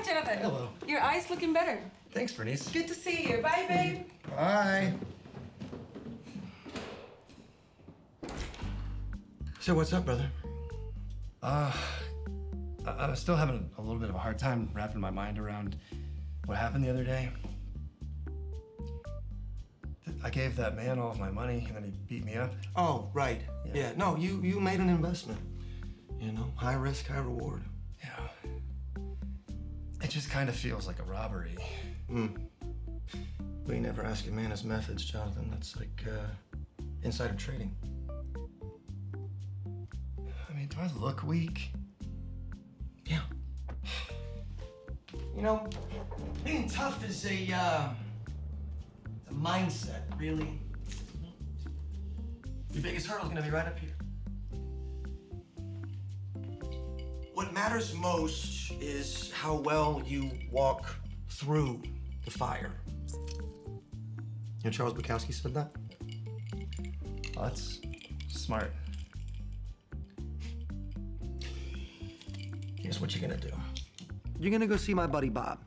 Jonathan. Hello. Your eye's looking better. Thanks, Bernice. Good to see you. Bye, babe. Bye. So what's up, brother? I'm still having a little bit of a hard time wrapping my mind around what happened the other day. I gave that man all of my money, and then he beat me up. Oh, right. Yeah. No, you made an investment. You know, high risk, high reward. Yeah. It just kind of feels like a robbery. We never ask a man his methods, Jonathan. That's like insider trading. I mean, do I look weak? Yeah. You know, being tough is it's a mindset, really. Your biggest hurdle's gonna be right up here. What matters most is how well you walk through the fire. You know, Charles Bukowski said that? Oh, that's smart. Here's what you're gonna do. You're gonna go see my buddy Bob.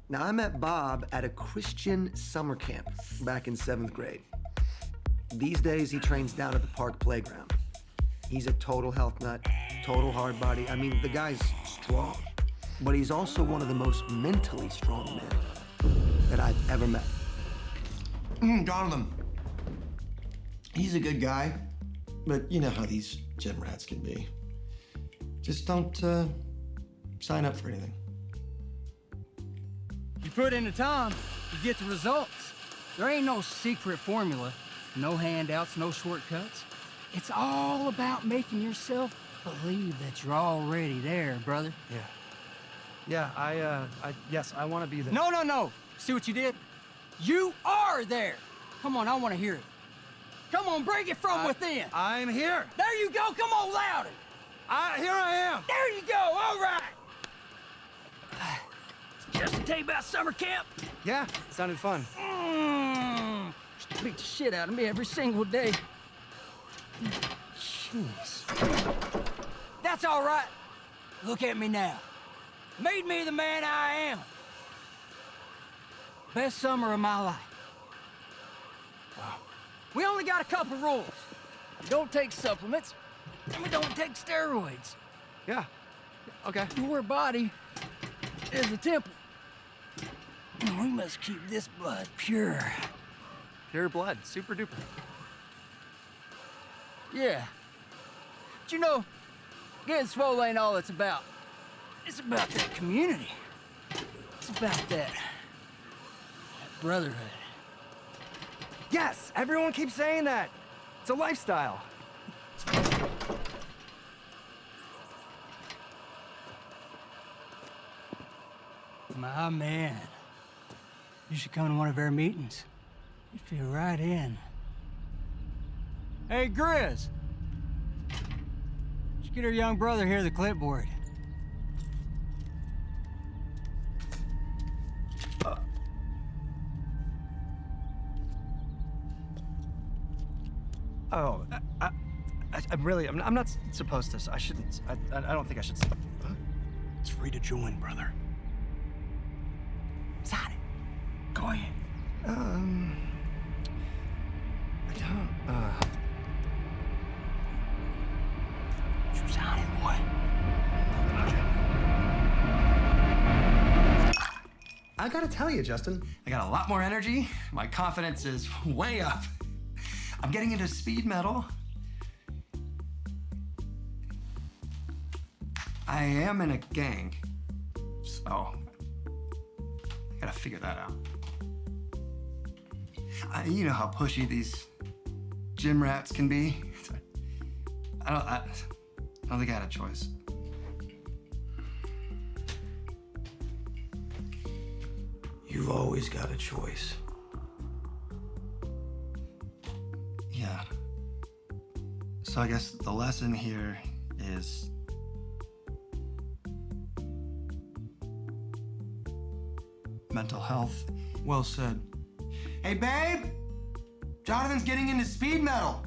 Now, I met Bob at a Christian summer camp back in 7th grade. These days, he trains down at the park playground. He's a total health nut, total hard body. I mean, the guy's strong, but he's also one of the most mentally strong men that I've ever met. Jonathan, he's a good guy, but you know how these gym rats can be. Just don't sign up for anything. You put in the time, you get the results. There ain't no secret formula, no handouts, no shortcuts. It's all about making yourself believe that you're already there, brother. Yeah, yes, I want to be there. No. See what you did? You are there. Come on, I want to hear it. Come on, bring it from within. I'm here. There you go. Come on, louder. Here I am. There you go. All right. Just to tell you about summer camp. Yeah, sounded fun. Used to beat the shit out of me every single day. Jeez. That's all right. Look at me now. Made me the man I am. Best summer of my life. Wow. We only got a couple rules. We don't take supplements, and we don't take steroids. Yeah, okay. Your body is a temple. And we must keep this blood pure. Pure blood, super duper. Yeah. But you know, getting swole ain't all it's about. It's about that community. It's about that brotherhood. Yes, everyone keeps saying that. It's a lifestyle. My man. You should come to one of our meetings. You'd fit right in. Hey, Grizz. Let's get our young brother here the clipboard. I'm not supposed to. I shouldn't. I don't think I should. It's free to join, brother. Sign it. Go ahead. I don't. You sign it, boy. I gotta tell you, Justin, I got a lot more energy. My confidence is way up. I'm getting into speed metal. I am in a gang, so I gotta figure that out. You know how pushy these gym rats can be. I don't think I had a choice. You've always got a choice. Yeah. So I guess the lesson here is mental health. Well said. Hey, babe! Jonathan's getting into speed metal.